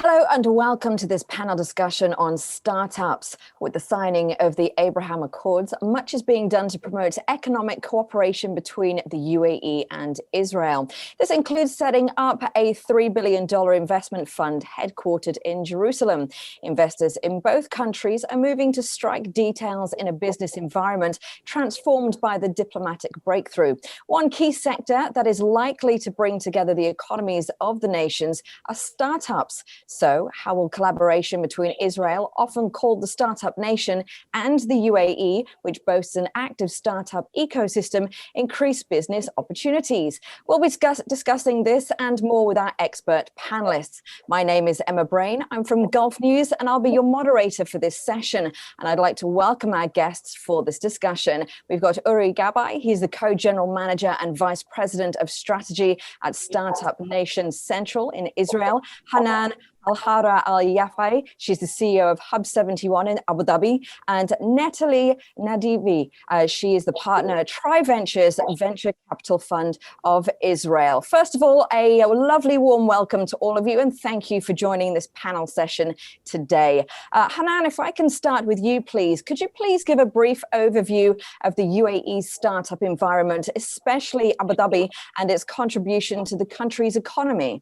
Hello and welcome to this panel discussion on startups. With the signing of the Abraham Accords, much is being done to promote economic cooperation between the UAE and Israel. This includes setting up a $3 billion investment fund headquartered in Jerusalem. Investors in both countries are moving to strike details in a business environment transformed by the diplomatic breakthrough. One key sector that is likely to bring together the economies of the nations are startups. So, how will collaboration between Israel, often called the startup nation, and the UAE, which boasts an active startup ecosystem, increase business opportunities? We'll be discussing this and more with our expert panelists. My name is Emma Brain. I'm from Gulf News, and I'll be your moderator for this session. And I'd like to welcome our guests for this discussion. We've got Uri Gabay. He's the co-general manager and vice president of strategy at Startup Nation Central in Israel. Hanan Al-Hara Al-Yafai, she's the CEO of Hub 71 in Abu Dhabi, and Natalie Nadivi, she is the partner at TriVentures Venture Capital Fund of Israel. First of all, a lovely warm welcome to all of you, and thank you for joining this panel session today. Hanan, if I can start with you, please. Could you please give a brief overview of the UAE startup environment, especially Abu Dhabi, and its contribution to the country's economy?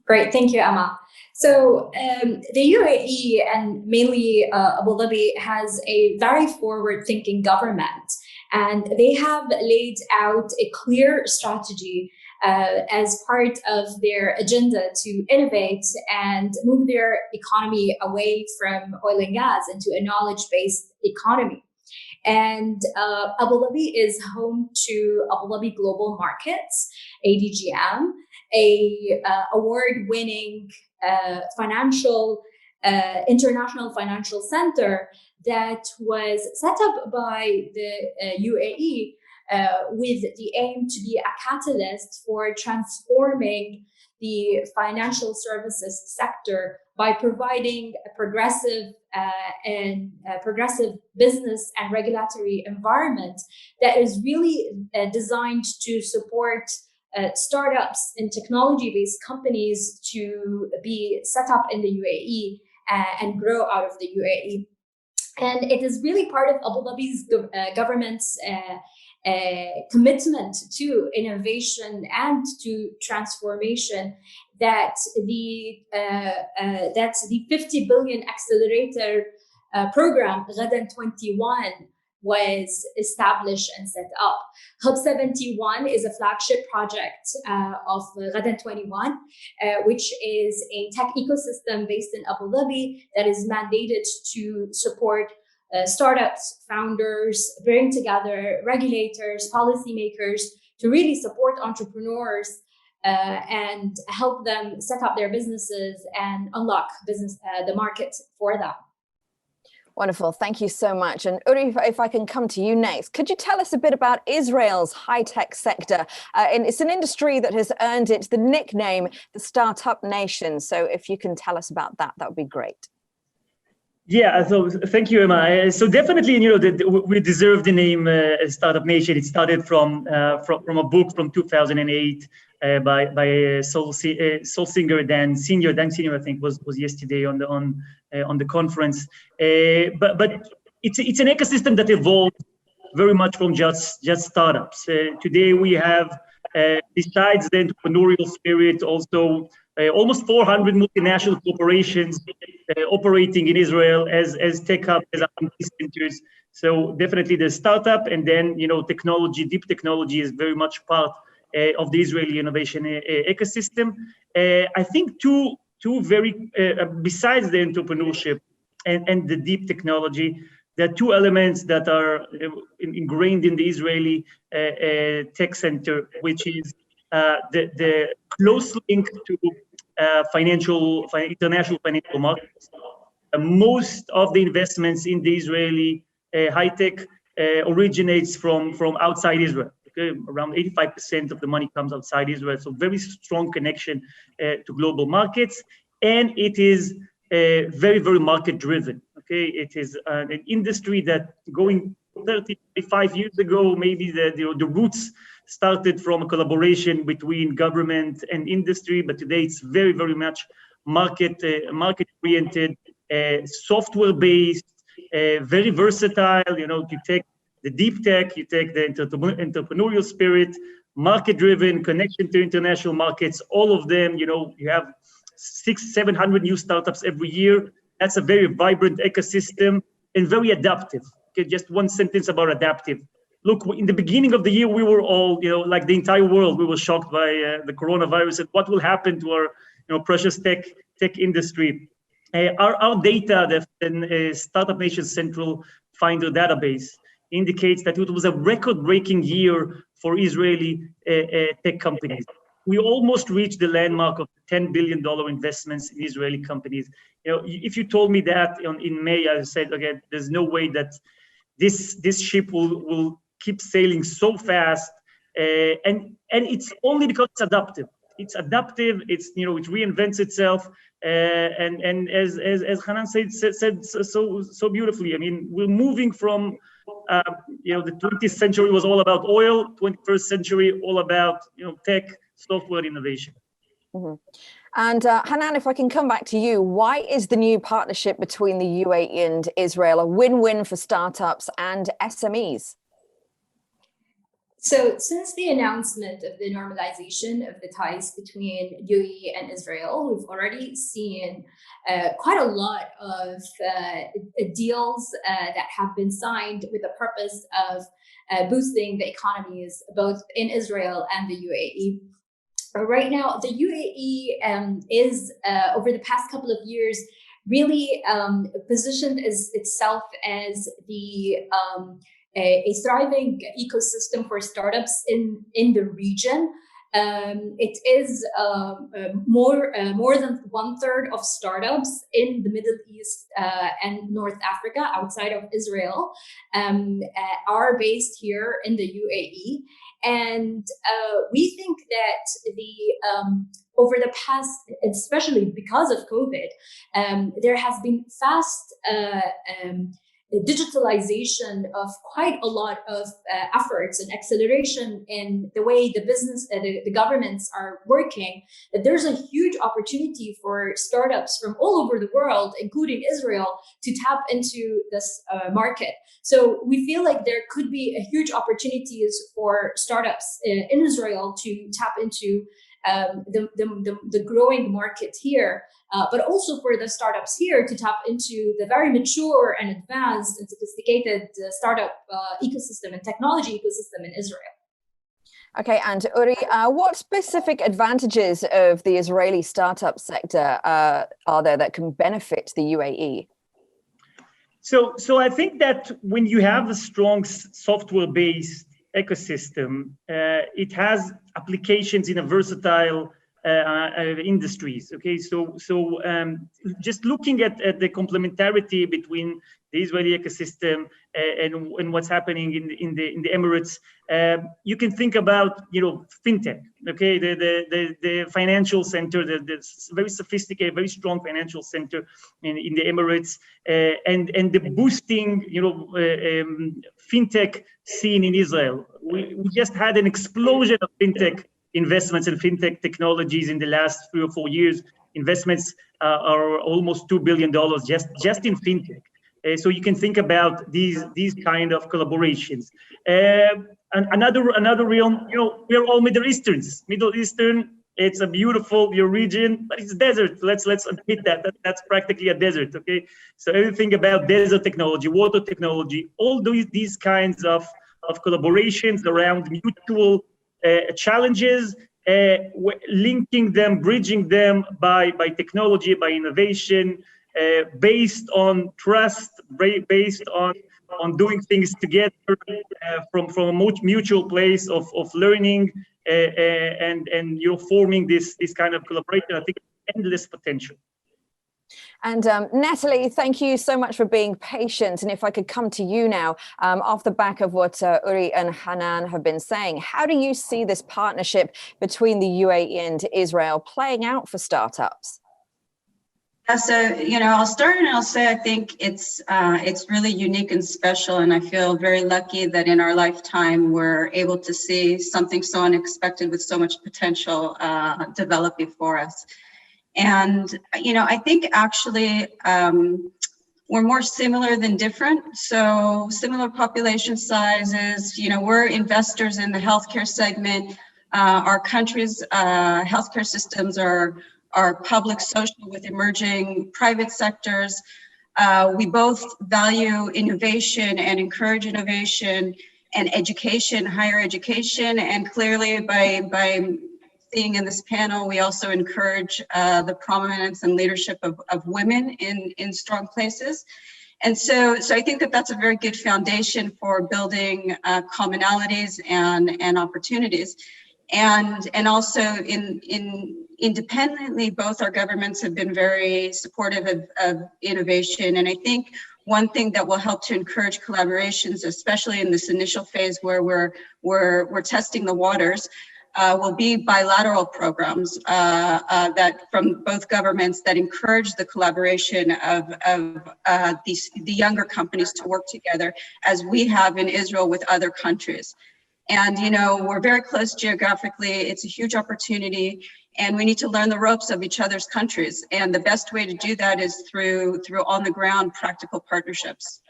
Great, thank you, Emma. So the UAE and mainly Abu Dhabi has a very forward-thinking government, and they have laid out a clear strategy as part of their agenda to innovate and move their economy away from oil and gas into a knowledge-based economy. And Abu Dhabi is home to Abu Dhabi Global Markets, ADGM, a award-winning international financial center that was set up by the UAE with the aim to be a catalyst for transforming the financial services sector by providing a progressive business and regulatory environment that is really designed to support startups and technology-based companies to be set up in the UAE and grow out of the UAE. And it is really part of Abu Dhabi's government's commitment to innovation and to transformation that the 50 billion accelerator program, Ghadan 21, was established and set up. Hub 71 is a flagship project of Ghadan 21, which is a tech ecosystem based in Abu Dhabi that is mandated to support startups, founders, bring together regulators, policymakers to really support entrepreneurs and help them set up their businesses and unlock the market for them. Wonderful. Thank you so much. And Uri, if I can come to you next, could you tell us a bit about Israel's high-tech sector? And it's an industry that has earned it the nickname, the Startup Nation. So if you can tell us about that, that would be great. Yeah, so thank you, Emma. So definitely, we deserve the name Startup Nation. It started from a book from 2008 by soul singer Dan Senior. Dan Senior, I think, was yesterday on the conference. But it's an ecosystem that evolved very much from just startups. Today we have, besides the entrepreneurial spirit, also almost 400 multinational corporations operating in Israel as tech hubs, as R&D centers. So definitely the startup, and then technology, deep technology is very much part of the Israeli innovation ecosystem. I think two very besides the entrepreneurship and the deep technology, there are two elements that are ingrained in the Israeli tech center, which is the close link to international financial markets. Most of the investments in the Israeli high-tech originates from outside Israel. Okay? Around 85% of the money comes outside Israel, so very strong connection to global markets, and it is very, very market-driven. Okay, it is an industry that going 30, 35 years ago, maybe the roots started from a collaboration between government and industry, but today it's very, very much market-oriented, software-based, very versatile. You take the deep tech, you take the entrepreneurial spirit, market-driven, connection to international markets, all of them. You have 600-700 new startups every year. That's a very vibrant ecosystem and very adaptive. Okay, just one sentence about adaptive. Look, in the beginning of the year, we were all, like the entire world, we were shocked by the coronavirus and what will happen to our, precious tech industry. Our data, the Startup Nation Central Finder database, indicates that it was a record-breaking year for Israeli tech companies. We almost reached the landmark of $10 billion investments in Israeli companies. If you told me that in May, I said, okay, there's no way that this ship will keep sailing so fast, and it's only because it's adaptive. It's adaptive. It reinvents itself, and as Hanan said so beautifully. I mean, we're moving from the 20th century was all about oil, 21st century all about tech, software innovation. Mm-hmm. And Hanan, if I can come back to you, why is the new partnership between the UAE and Israel a win-win for startups and SMEs? So since the announcement of the normalization of the ties between UAE and Israel, we've already seen quite a lot of deals that have been signed with the purpose of boosting the economies both in Israel and the UAE. Right now, the UAE is, over the past couple of years, really positioned itself as a thriving ecosystem for startups in the region. It is more than 1/3 of startups in the Middle East and North Africa outside of Israel are based here in the UAE. And we think that over the past, especially because of COVID, there has been fast digitalization of quite a lot of efforts and acceleration in the way the business, the governments are working, that there's a huge opportunity for startups from all over the world, including Israel, to tap into this market. So we feel like there could be a huge opportunities for startups in Israel to tap into the growing market here, but also for the startups here to tap into the very mature and advanced and sophisticated startup ecosystem and technology ecosystem in Israel. Okay, and Uri, what specific advantages of the Israeli startup sector are there that can benefit the UAE? So I think that when you have a strong software-based ecosystem, it has applications in a versatile industries. Okay, so just looking at the complementarity between the Israeli ecosystem and what's happening in the Emirates, you can think about fintech. Okay, the financial center, the very sophisticated, very strong financial center in the Emirates, and the boosting fintech scene in Israel. We just had an explosion of fintech investments and fintech technologies in the last 3 or 4 years. Investments are almost $2 billion just in fintech. So you can think about these kind of collaborations. And another real, we're all Middle Easterns. Middle Eastern, it's a beautiful region, but it's desert. Let's admit that that's practically a desert. Okay, so everything about desert technology, water technology, all these kinds of collaborations around mutual challenges, linking them, bridging them by technology, by innovation, based on trust, based on doing things together from a mutual place of learning and forming this kind of collaboration. I think endless potential. And Natalie, thank you so much for being patient. And if I could come to you now, off the back of what Uri and Hanan have been saying, how do you see this partnership between the UAE and Israel playing out for startups? So, I'll start and I'll say I think it's really unique and special, and I feel very lucky that in our lifetime we're able to see something so unexpected with so much potential develop before us. And, I think actually we're more similar than different. So similar population sizes, we're investors in the healthcare segment. Our country's healthcare systems are public, social, with emerging private sectors. We both value innovation and encourage innovation and education, higher education, and clearly by seeing in this panel, we also encourage the prominence and leadership of women in strong places. And so I think that that's a very good foundation for building commonalities and opportunities. And also independently, both our governments have been very supportive of innovation. And I think one thing that will help to encourage collaborations, especially in this initial phase where we're testing the waters, will be bilateral programs that from both governments that encourage the collaboration of the younger companies to work together, as we have in Israel with other countries. And, we're very close geographically. It's a huge opportunity, and we need to learn the ropes of each other's countries. And the best way to do that is through on the ground practical partnerships.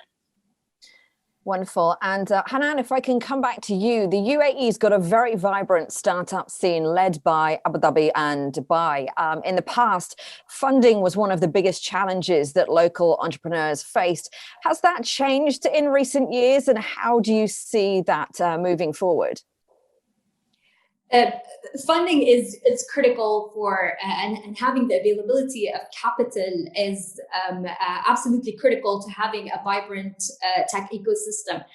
Wonderful. And Hanan, if I can come back to you, the UAE's got a very vibrant startup scene led by Abu Dhabi and Dubai. In the past, funding was one of the biggest challenges that local entrepreneurs faced. Has that changed in recent years, and how do you see that moving forward? Funding is critical for and having the availability of capital is absolutely critical to having a vibrant tech ecosystem.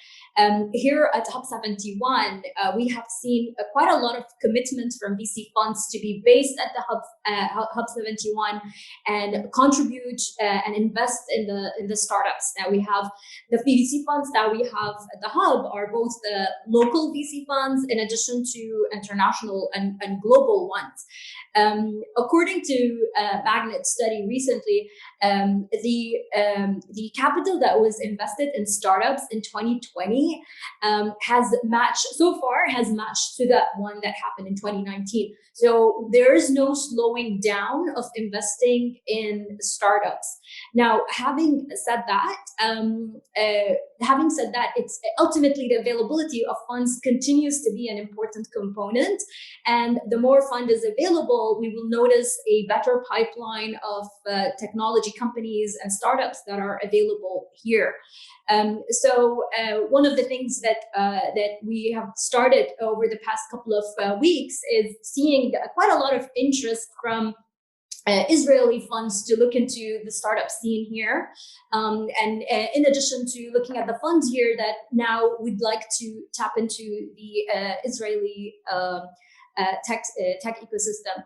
Here at Hub 71, we have seen quite a lot of commitment from VC funds to be based at the Hub 71 and contribute and invest in the startups. Now we have the VC funds that we have at the Hub are both the local VC funds in addition to international and global ones. According to a Magnet study recently, the capital that was invested in startups in 2020 has matched to that one that happened in 2019. So there is no slowing down of investing in startups. Now, having said that, it's ultimately the availability of funds continues to be an important component. And the more fund is available, we will notice a better pipeline of technology companies and startups that are available here. So one of the things that we have started over the past couple of weeks is seeing quite a lot of interest from Israeli funds to look into the startup scene here. And in addition to looking at the funds here that now we'd like to tap into the Israeli tech ecosystem.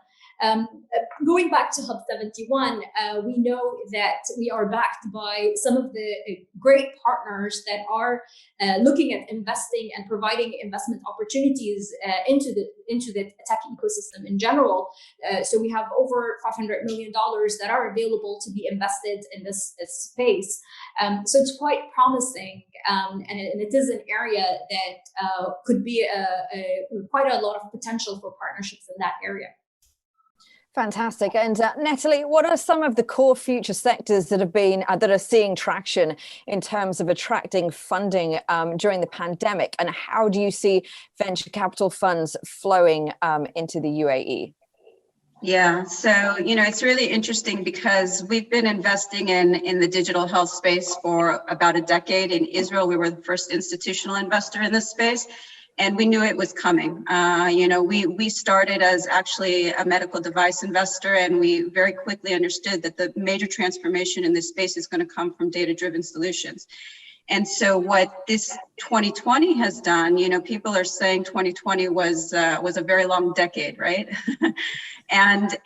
Going back to Hub 71, we know that we are backed by some of the great partners that are looking at investing and providing investment opportunities into the tech ecosystem in general. So we have over $500 million that are available to be invested in this space. So it's quite promising, and it is an area that could be quite a lot of potential for partnerships in that area. Fantastic. And Natalie, what are some of the core future sectors that are seeing traction in terms of attracting funding during the pandemic? And how do you see venture capital funds flowing into the UAE? Yeah, so, it's really interesting because we've been investing in the digital health space for about a decade. In Israel, we were the first institutional investor in this space. And we knew it was coming. We started as actually a medical device investor, and we very quickly understood that the major transformation in this space is going to come from data-driven solutions. And so what this 2020 has done, people are saying 2020 was a very long decade, right? and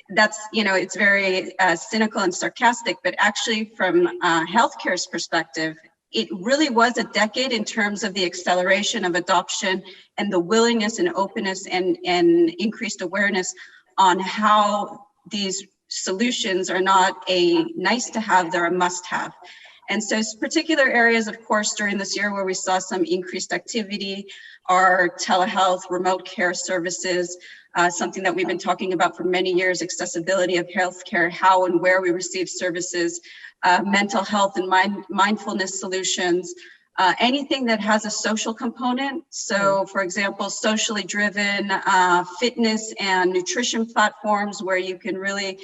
that's, it's very cynical and sarcastic, but actually from healthcare's perspective, it really was a decade in terms of the acceleration of adoption and the willingness and openness and increased awareness on how these solutions are not a nice to have, they're a must have. And so particular areas, of course, during this year where we saw some increased activity are telehealth, remote care services, something that we've been talking about for many years, accessibility of healthcare, how and where we receive services, mental health and mindfulness solutions, anything that has a social component. So for example, socially driven fitness and nutrition platforms where you can really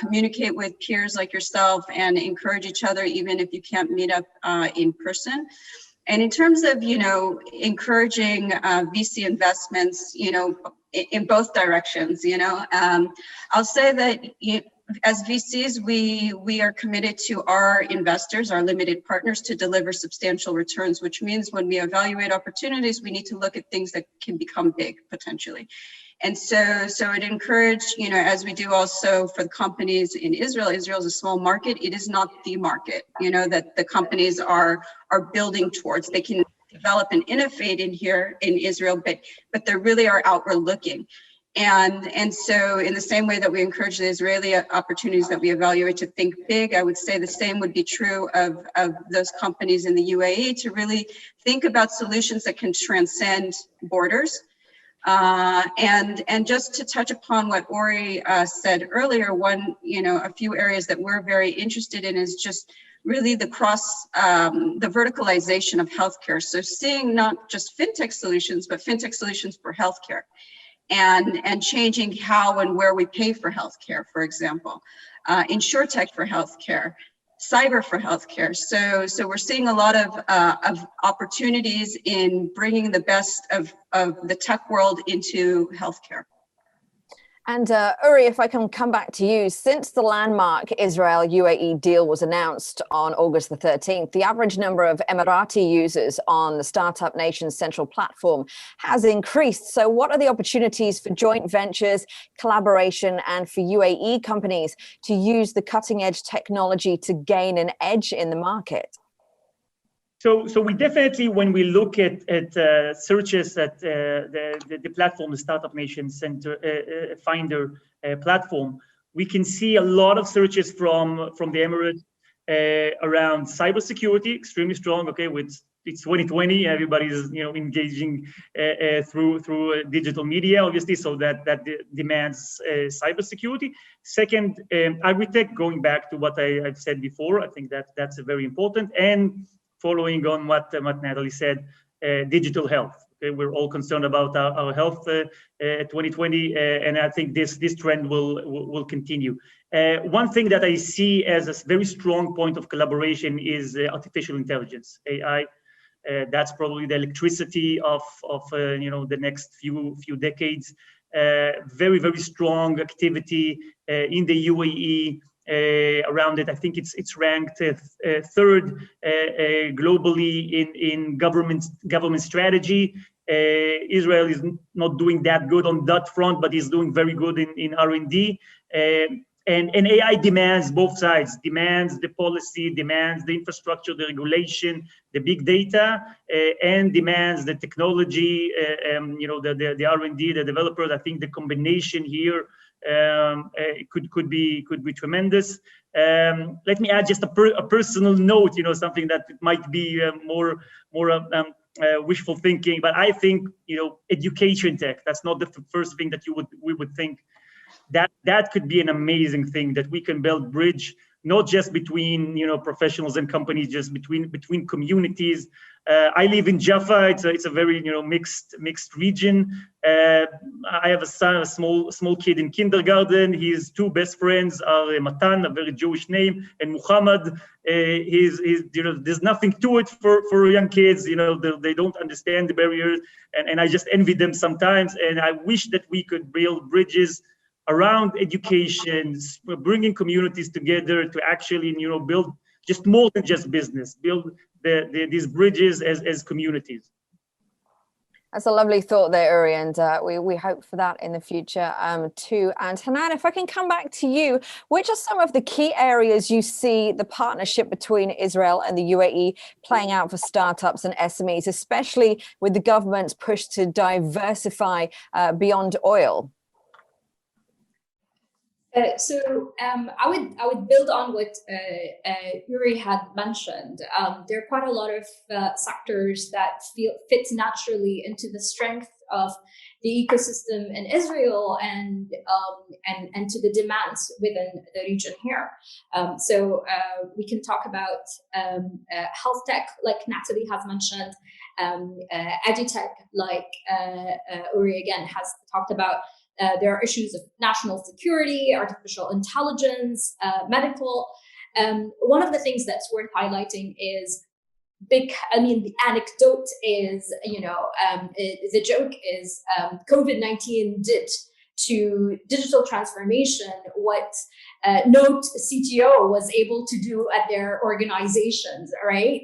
communicate with peers like yourself and encourage each other, even if you can't meet up in person. And in terms of, encouraging VC investments, in both directions, I'll say that as VCs, we are committed to our investors, our limited partners, to deliver substantial returns, which means when we evaluate opportunities, we need to look at things that can become big potentially. And so it encouraged, as we do also for the companies in Israel. Israel is a small market. It is not the market, that the companies are building towards. They can develop and innovate in here in Israel, but they really are outward looking. And so in the same way that we encourage the Israeli opportunities that we evaluate to think big, I would say the same would be true of those companies in the UAE, to really think about solutions that can transcend borders. And just to touch upon what Ori said earlier, a few areas that we're very interested in is just really the verticalization of healthcare. So seeing not just fintech solutions, but fintech solutions for healthcare, and changing how and where we pay for healthcare, for example, insurtech for healthcare, cyber for healthcare. So we're seeing a lot of opportunities in bringing the best of the tech world into healthcare. And Uri, if I can come back to you, since the landmark Israel-UAE deal was announced on August the 13th, the average number of Emirati users on the Startup Nation's central platform has increased. So what are the opportunities for joint ventures, collaboration, and for UAE companies to use the cutting edge technology to gain an edge in the market? So we definitely, when we look at searches at the platform, the Startup Nation Center Finder platform, we can see a lot of searches from the Emirates around cybersecurity, extremely strong. Okay, it's 2020, everybody's engaging through digital media, obviously, so that demands cybersecurity. Second, agri-tech, going back to what I've said before, I think that's very important. And following on what Natalie said, digital health. Okay, we're all concerned about our health 2020, and I think this trend will continue. One thing that I see as a very strong point of collaboration is artificial intelligence, AI. That's probably the electricity of the next few decades. Very, very strong activity in the UAE. Around it, I think it's ranked third globally in government strategy. Israel is not doing that good on that front, but is doing very good in R&D. And AI demands both sides, demands the policy, demands the infrastructure, the regulation, the big data, and demands the technology, the R&D, the developers. I think the combination here could be tremendous. Let me add just a personal note, something that might be more wishful thinking, but I think education tech. That's not the first thing that we would think. That could be an amazing thing, that we can build bridge, not just between professionals and companies, just between communities. I live in Jaffa. It's a very mixed region. I have a son, a small kid in kindergarten. His two best friends are Matan, a very Jewish name, and Muhammad. There's nothing to it for young kids. They don't understand the barriers, and I just envy them sometimes. And I wish that we could build bridges around education, bringing communities together to actually build just more than just business, build these bridges as communities. That's a lovely thought there, Uri, and we hope for that in the future too. And Hanan, if I can come back to you, which are some of the key areas you see the partnership between Israel and the UAE playing out for startups and SMEs, especially with the government's push to diversify beyond oil? I would build on what Uri had mentioned. There are quite a lot of sectors that fit naturally into the strength of the ecosystem in Israel and to the demands within the region here. We can talk about health tech, like Natalie has mentioned, edutech, like Uri again has talked about. There are issues of national security, artificial intelligence, medical. One of the things that's worth highlighting is the anecdote is, the joke is COVID-19 did to digital transformation what Note CTO was able to do at their organizations, right?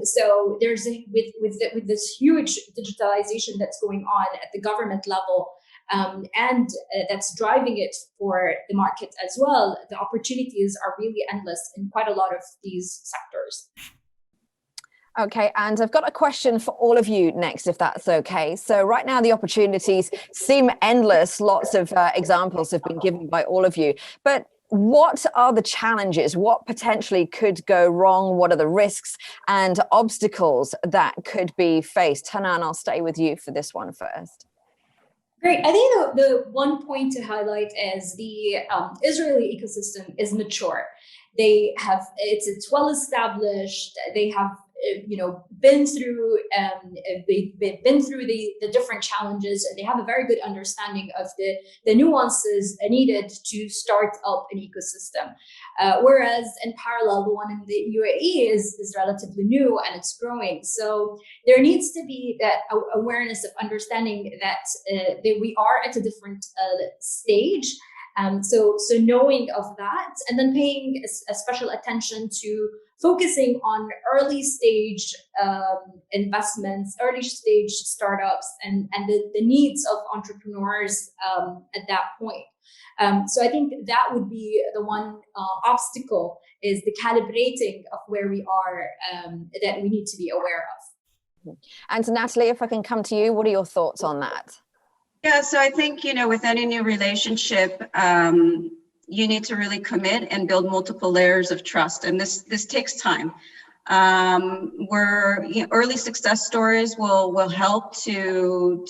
So there's with this huge digitalization that's going on at the government level, and that's driving it for the market as well. The opportunities are really endless in quite a lot of these sectors. Okay, and I've got a question for all of you next, if that's okay. So right now the opportunities seem endless. Lots of examples have been given by all of you. But what are the challenges? What potentially could go wrong? What are the risks and obstacles that could be faced? Hanan, I'll stay with you for this one first. Great. I think the one point to highlight is the Israeli ecosystem is mature. It's well established. They have been through they've been through the different challenges, and they have a very good understanding of the nuances needed to start up an ecosystem. Whereas in parallel, the one in the UAE is relatively new and it's growing. So there needs to be that awareness of understanding that we are at a different stage. So knowing of that, and then paying a special attention to focusing on early stage investments, early stage startups, and the needs of entrepreneurs at that point. So I think that would be the one obstacle, is the calibrating of where we are that we need to be aware of. And Natalie, if I can come to you, what are your thoughts on that? Yeah, so I think, with any new relationship, you need to really commit and build multiple layers of trust. And this takes time. Early success stories will help to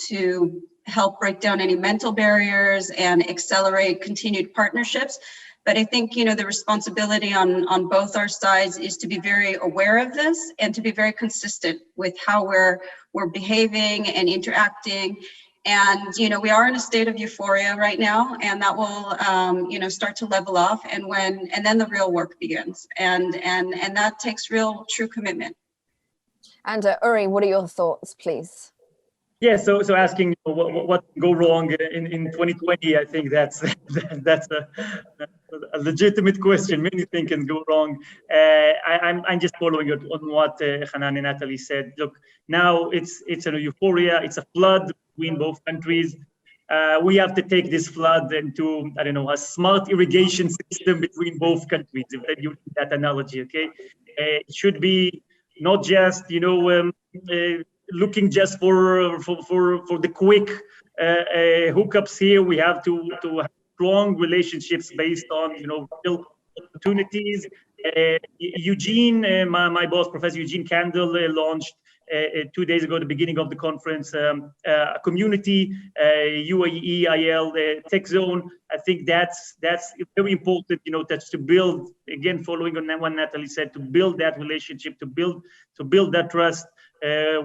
help break down any mental barriers and accelerate continued partnerships. But I think, the responsibility on both our sides is to be very aware of this and to be very consistent with how we're behaving and interacting. And, we are in a state of euphoria right now, and that will, start to level off. And then the real work begins. And that takes real, true commitment. And Uri, what are your thoughts, please? Yeah, so asking what can go wrong in 2020, I think that's a legitimate question. Many things can go wrong. I'm just following on what Hanan and Natalie said. Look, now it's a euphoria, it's a flood between both countries. We have to take this flood into, a smart irrigation system between both countries, if you use that analogy, okay? It should be not just, looking just for the quick hookups here. We have to have strong relationships based on real opportunities. Eugene, my boss, Professor Eugene Kandel, launched 2 days ago, at the beginning of the conference, a community, UAE-Israel Tech Zone. I think that's very important, that's to build, again, following on what Natalie said, to build that relationship, to build that trust.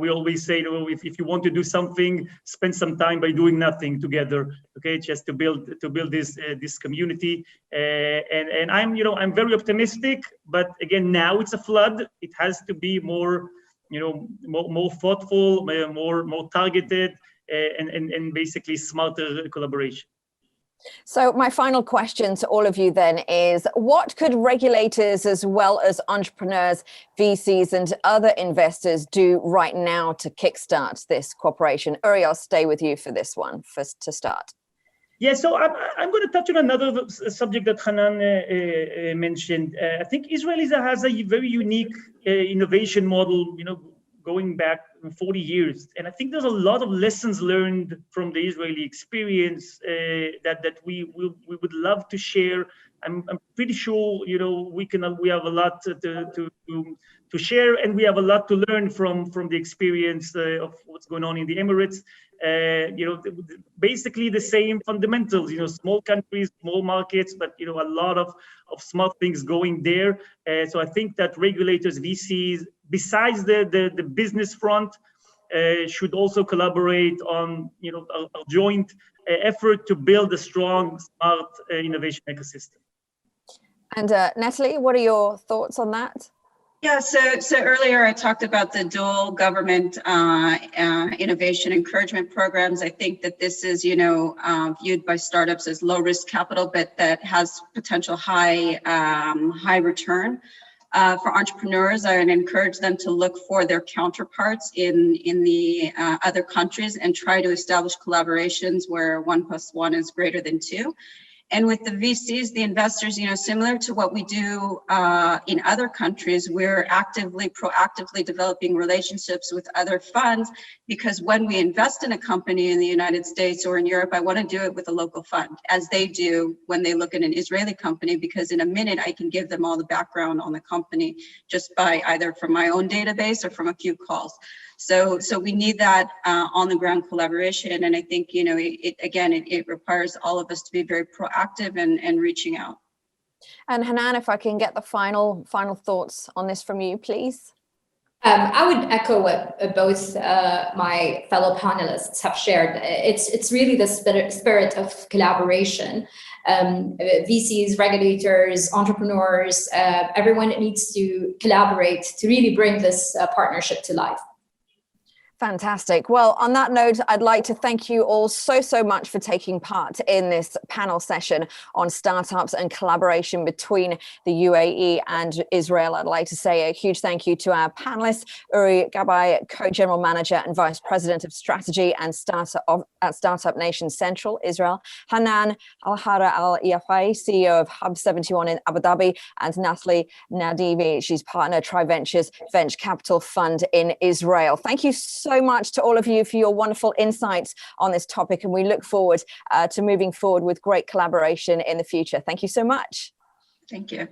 We always say, if you want to do something, spend some time by doing nothing together. Okay, just to build this community. And I'm very optimistic. But again, now it's a flood. It has to be more, more thoughtful, more targeted, and basically smarter collaboration. So my final question to all of you then is, what could regulators as well as entrepreneurs, VCs and other investors do right now to kickstart this cooperation? Uri, I'll stay with you for this one to start. Yeah, so I'm going to touch on another subject that Hanan mentioned. I think Israel has a very unique innovation model, going back 40 years. And I think there's a lot of lessons learned from the Israeli experience that we would love to share. I'm pretty sure, we have a lot to share, and we have a lot to learn from the experience of what's going on in the Emirates. Basically the same fundamentals, small countries, small markets, but a lot of smart things going there. So I think that regulators, VCs, besides the business front, should also collaborate on a joint effort to build a strong, smart innovation ecosystem. And Natalie, what are your thoughts on that? Yeah, so earlier I talked about the dual government innovation encouragement programs. I think that this is, viewed by startups as low risk capital, but that has potential high return. For entrepreneurs, I would encourage them to look for their counterparts in the other countries and try to establish collaborations where 1 + 1 is greater than 2. And with the VCs, the investors, similar to what we do in other countries, we're proactively developing relationships with other funds, because when we invest in a company in the United States or in Europe, I want to do it with a local fund, as they do when they look at an Israeli company, because in a minute I can give them all the background on the company just by either from my own database or from a few calls. So we need that on the ground collaboration, and I think it requires all of us to be very proactive and reaching out. And Hanan, if I can get the final thoughts on this from you, please. I would echo what both my fellow panelists have shared. It's really the spirit of collaboration. VCs, regulators, entrepreneurs, everyone needs to collaborate to really bring this partnership to life. Fantastic. Well, on that note, I'd like to thank you all so much for taking part in this panel session on startups and collaboration between the UAE and Israel. I'd like to say a huge thank you to our panelists, Uri Gabay, Co-General Manager and Vice President of Strategy and at Startup Nation Central, Israel, Hanan Al-Hara Al-Yafai, CEO of Hub 71 in Abu Dhabi, and Natalie Nadivi, she's partner TriVentures Venture Capital Fund in Israel. Thank you so much to all of you for your wonderful insights on this topic, and we look forward to moving forward with great collaboration in the future. Thank you so much. Thank you.